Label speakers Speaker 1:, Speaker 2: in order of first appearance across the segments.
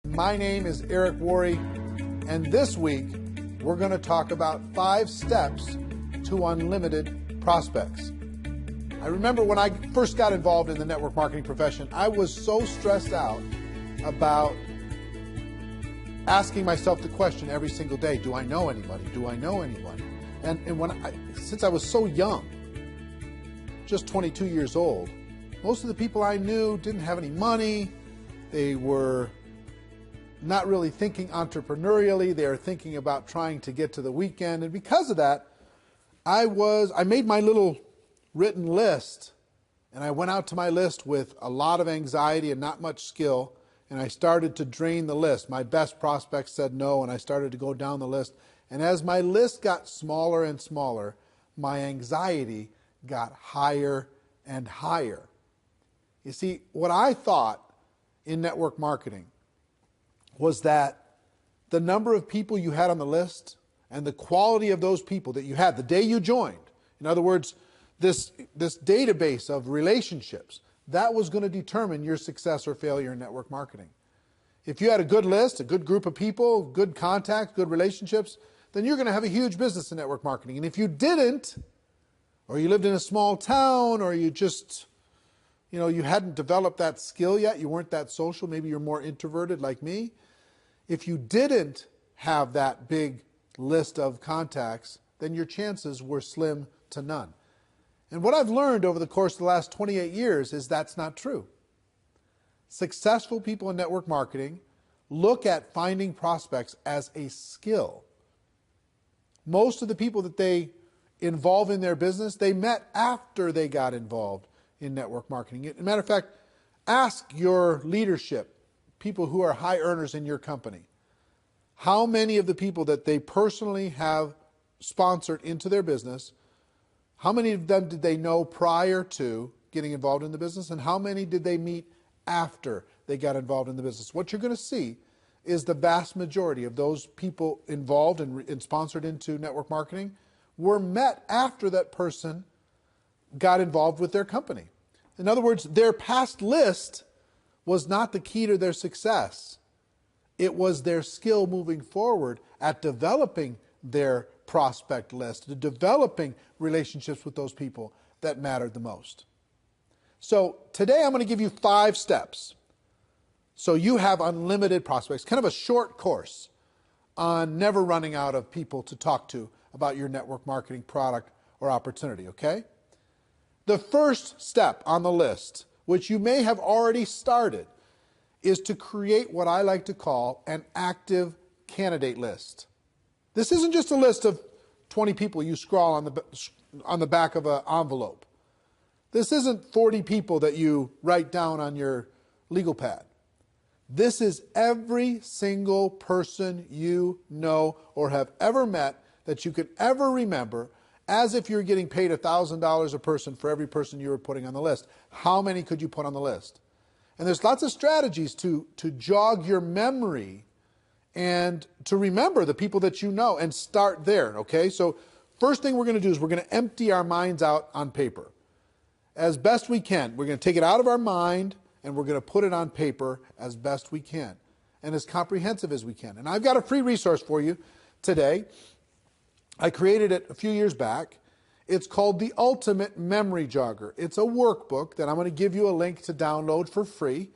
Speaker 1: My name is Eric Worre, and this week we're going to talk about 5 steps to unlimited prospects. I remember when I first got involved in the network marketing profession, I was so stressed out about asking myself the question every single day, do I know anybody? Do I know anyone? And since I was so young, just 22 years old, most of the people I knew didn't have any money. They were not really thinking entrepreneurially. They were thinking about trying to get to the weekend. And because of that, I made my little written list, and I went out to my list with a lot of anxiety and not much skill, and I started to drain the list. My best prospects said no, and I started to go down the list. And as my list got smaller and smaller, my anxiety got higher and higher. You see, what I thought in network marketing was that the number of people you had on the list and the quality of those people that you had the day you joined, in other words, this database of relationships, that was going to determine your success or failure in network marketing. If you had a good list, a good group of people, good contacts, good relationships, then you're going to have a huge business in network marketing. And if you didn't, or you lived in a small town, or you just, you hadn't developed that skill yet, you weren't that social, maybe you're more introverted like me. If you didn't have that big list of contacts, then your chances were slim to none. And what I've learned over the course of the last 28 years is that's not true. Successful people in network marketing look at finding prospects as a skill. Most of the people that they involve in their business, they met after they got involved in network marketing. As a matter of fact, ask your leadership, people who are high earners in your company, how many of the people that they personally have sponsored into their business, how many of them did they know prior to getting involved in the business, and how many did they meet after they got involved in the business? What you're going to see is the vast majority of those people involved and sponsored into network marketing were met after that person got involved with their company. In other words, their past list was not the key to their success. It was their skill moving forward at developing their prospect list, to developing relationships with those people that mattered the most. So today I'm going to give you 5 steps so you have unlimited prospects, kind of a short course on never running out of people to talk to about your network marketing product or opportunity, okay? The first step on the list, which you may have already started, is to create what I like to call an active candidate list. This isn't just a list of 20 people you scrawl on the back of an envelope. This isn't 40 people that you write down on your legal pad. This is every single person you know or have ever met that you could ever remember, as if you're getting paid $1,000 a person for every person you were putting on the list. How many could you put on the list? And there's lots of strategies to jog your memory and to remember the people that you know and start there, okay? So first thing we're going to do is we're going to empty our minds out on paper. As best we can. We're going to take it out of our mind and we're going to put it on paper as best we can and as comprehensive as we can. And I've got a free resource for you today. I created it a few years back. It's called the Ultimate Memory Jogger. It's a workbook that I'm going to give you a link to download for free.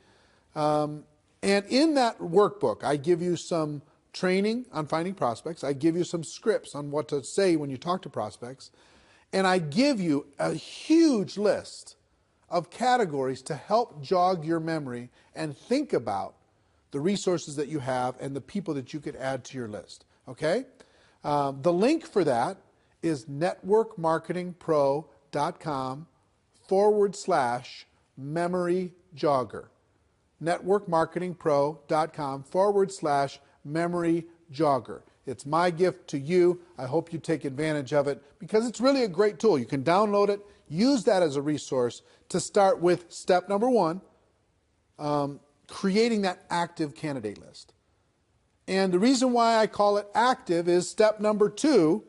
Speaker 1: And in that workbook, I give you some training on finding prospects. I give you some scripts on what to say when you talk to prospects. And I give you a huge list of categories to help jog your memory and think about the resources that you have and the people that you could add to your list. Okay? The link for that is networkmarketingpro.com/memory jogger. networkmarketingpro.com/memory jogger. It's my gift to you. I hope you take advantage of it because it's really a great tool. You can download it, use that as a resource to start with step number 1, creating that active candidate list. And the reason why I call it active is step number 2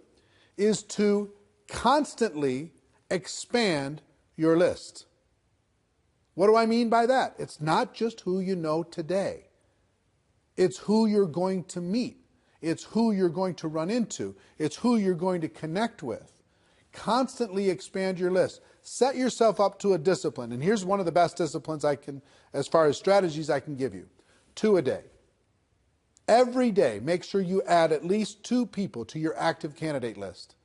Speaker 1: is to constantly expand your list. What do I mean by that? It's not just who you know today. It's who you're going to meet. It's who you're going to run into. It's who you're going to connect with. Constantly expand your list. Set yourself up to a discipline. And here's one of the best disciplines I can, as far as strategies I can give you. 2 a day. Every day, make sure you add at least 2 people to your active candidate list.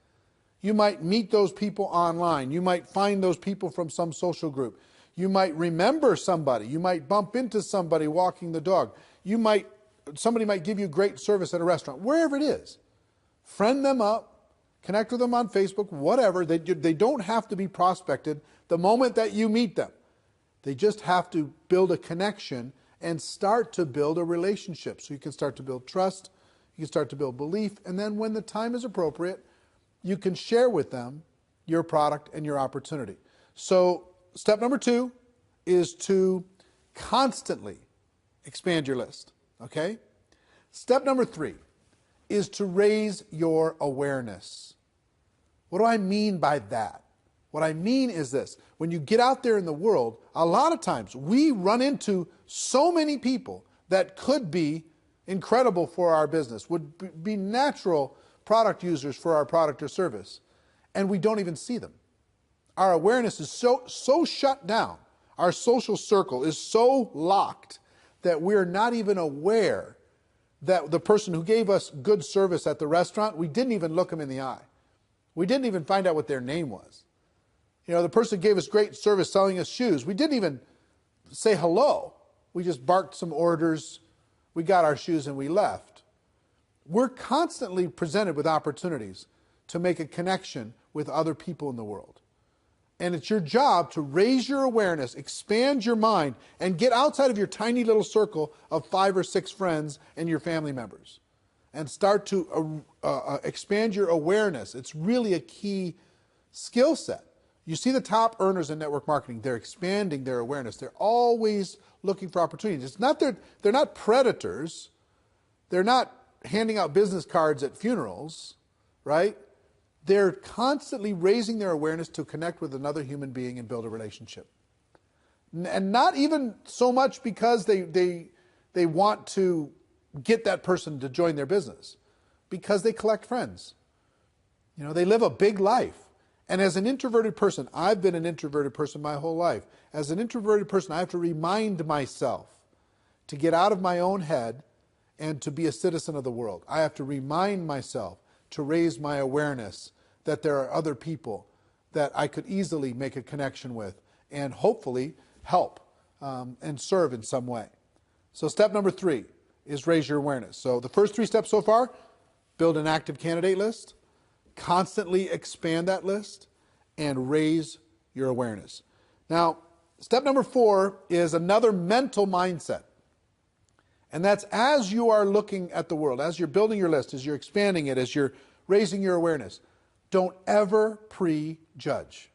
Speaker 1: You might meet those people online. You might find those people from some social group. You might remember somebody. You might bump into somebody walking the dog. Somebody might give you great service at a restaurant. Wherever it is, friend them up, connect with them on Facebook, whatever. They don't have to be prospected the moment that you meet them. They just have to build a connection and start to build a relationship. So you can start to build trust, you can start to build belief, and then when the time is appropriate, you can share with them your product and your opportunity. So step number 2 is to constantly expand your list, okay? Step number 3 is to raise your awareness. What do I mean by that? What I mean is this. When you get out there in the world, a lot of times we run into so many people that could be incredible for our business, would be natural product users for our product or service, and we don't even see them. Our awareness is so shut down. Our social circle is so locked that we're not even aware that the person who gave us good service at the restaurant, we didn't even look them in the eye. We didn't even find out what their name was. The person gave us great service selling us shoes. We didn't even say hello. We just barked some orders. We got our shoes and we left. We're constantly presented with opportunities to make a connection with other people in the world. And it's your job to raise your awareness, expand your mind, and get outside of your tiny little circle of 5 or 6 friends and your family members. And start to expand your awareness. It's really a key skill set. You see the top earners in network marketing, they're expanding their awareness. They're always looking for opportunities. It's not they're not predators. They're not handing out business cards at funerals, right? They're constantly raising their awareness to connect with another human being and build a relationship. And not even so much because they want to get that person to join their business, because they collect friends. They live a big life. And as an introverted person, I've been an introverted person my whole life. As an introverted person, I have to remind myself to get out of my own head and to be a citizen of the world. I have to remind myself to raise my awareness that there are other people that I could easily make a connection with and hopefully help and serve in some way. So step number 3 is raise your awareness. So the first 3 steps so far: build an active candidate list, constantly expand that list, and raise your awareness. Now, step number 4 is another mental mindset. And that's as you are looking at the world, as you're building your list, as you're expanding it, as you're raising your awareness, don't ever prejudge.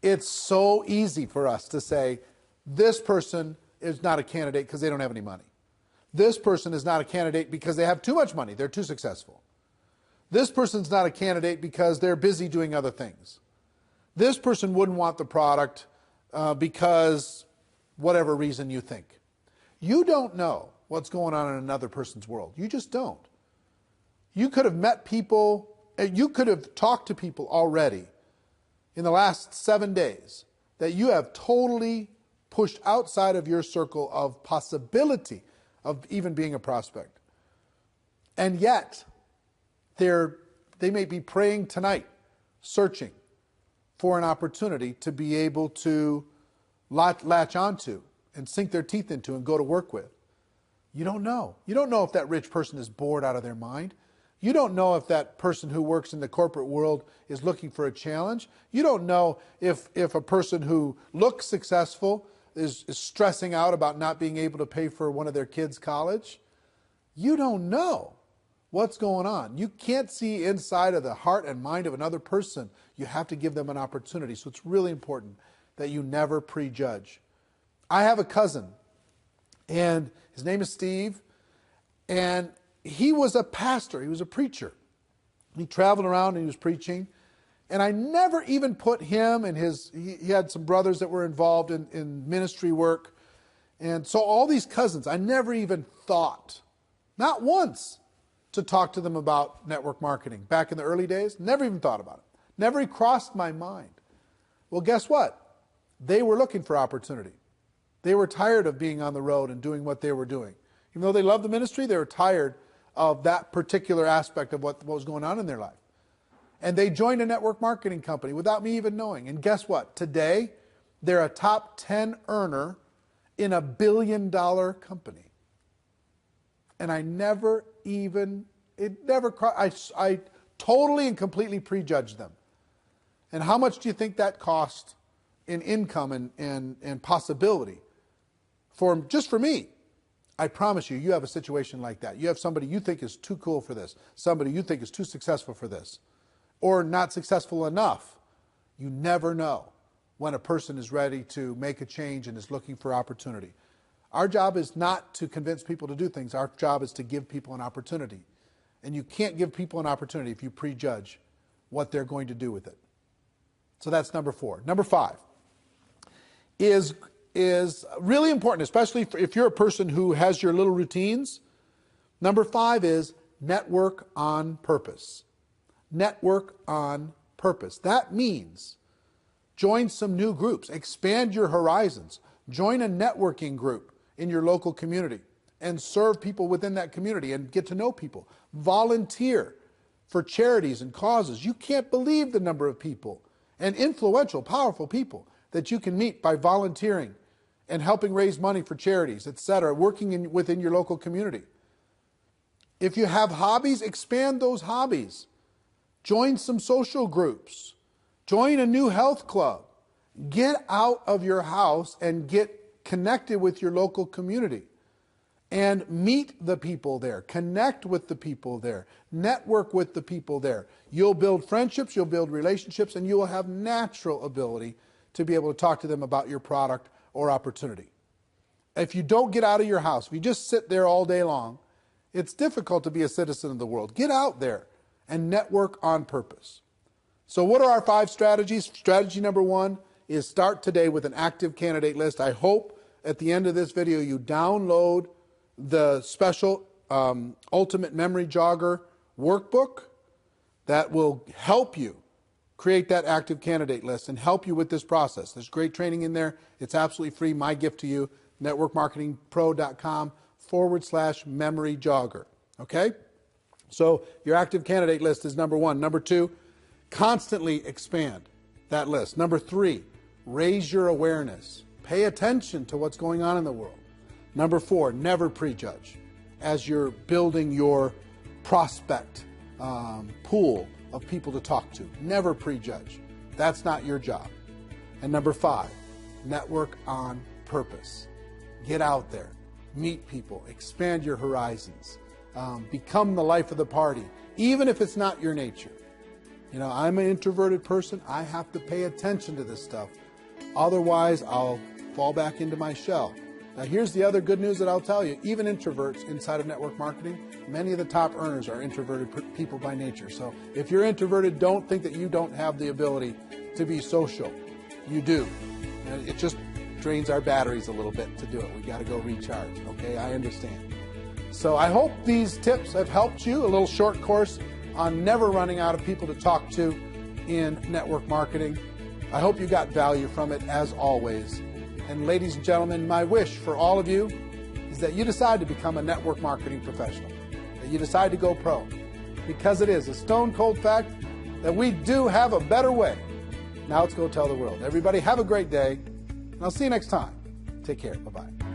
Speaker 1: It's so easy for us to say, this person is not a candidate because they don't have any money. This person is not a candidate because they have too much money. They're too successful. This person's not a candidate because they're busy doing other things. This person wouldn't want the product because whatever reason you think. You don't know what's going on in another person's world. You just don't. You could have met people, you could have talked to people already in the last 7 days that you have totally pushed outside of your circle of possibility of even being a prospect. And yet, they may be praying tonight, searching for an opportunity to be able to latch onto and sink their teeth into and go to work with. You don't know. You don't know if that rich person is bored out of their mind. You don't know if that person who works in the corporate world is looking for a challenge. You don't know if a person who looks successful is stressing out about not being able to pay for one of their kids' college. You don't know what's going on. You can't see inside of the heart and mind of another person. You have to give them an opportunity. So it's really important that you never prejudge. I have a cousin, and his name is Steve, and he was a pastor. He was a preacher. He traveled around and he was preaching. And I never even put him and he had some brothers that were involved in ministry work. And so all these cousins, I never even thought Not once to talk to them about network marketing. Back in the early days, never even thought about it. Never even crossed my mind. Well, guess what? They were looking for opportunity. They were tired of being on the road and doing what they were doing. Even though they loved the ministry, they were tired of that particular aspect of what was going on in their life. And they joined a network marketing company without me even knowing. And guess what? Today, they're a top 10 earner in a $1 billion company. And I totally and completely prejudged them. And how much do you think that cost in income and possibility? Just for me, I promise you have a situation like that. You have somebody you think is too cool for this, somebody you think is too successful for this, or not successful enough. You never know when a person is ready to make a change and is looking for opportunity. Our job is not to convince people to do things. Our job is to give people an opportunity. And you can't give people an opportunity if you prejudge what they're going to do with it. So that's number 4. Number 5 is really important, especially if you're a person who has your little routines. Number 5 is network on purpose. Network on purpose. That means join some new groups, expand your horizons, join a networking group in your local community and serve people within that community and get to know people. Volunteer for charities and causes. You can't believe the number of people and influential, powerful people that you can meet by volunteering and helping raise money for charities, etc., working within your local community. If you have hobbies, expand those hobbies. Join some social groups. Join a new health club. Get out of your house and get connected with your local community. And meet the people there. Connect with the people there. Network with the people there. You'll build friendships, you'll build relationships, and you will have natural ability to be able to talk to them about your product or opportunity. If you don't get out of your house, if you just sit there all day long, it's difficult to be a citizen of the world. Get out there and network on purpose. So what are our 5 strategies? Strategy number 1 is start today with an active candidate list. I hope at the end of this video you download the special Ultimate Memory Jogger workbook that will help you create that active candidate list and help you with this process. There's great training in there. It's absolutely free. My gift to you, networkmarketingpro.com/memory jogger. Okay? So your active candidate list is number 1. Number 2, constantly expand that list. Number 3, raise your awareness. Pay attention to what's going on in the world. Number 4, never prejudge as you're building your prospect pool of people to talk to. Never prejudge. That's not your job. And number 5, network on purpose. Get out there, meet people, expand your horizons, become the life of the party, even if it's not your nature. You know, I'm an introverted person. I have to pay attention to this stuff. Otherwise, I'll fall back into my shell. Now, here's the other good news that I'll tell you. Even introverts inside of network marketing, many of the top earners are introverted people by nature. So if you're introverted, don't think that you don't have the ability to be social. You do. And it just drains our batteries a little bit to do it. We got to go recharge. Okay, I understand. So I hope these tips have helped you. A little short course on never running out of people to talk to in network marketing. I hope you got value from it, as always. And ladies and gentlemen, my wish for all of you is that you decide to become a network marketing professional, that you decide to go pro, because it is a stone cold fact that we do have a better way. Now let's go tell the world. Everybody have a great day, and I'll see you next time. Take care. Bye-bye.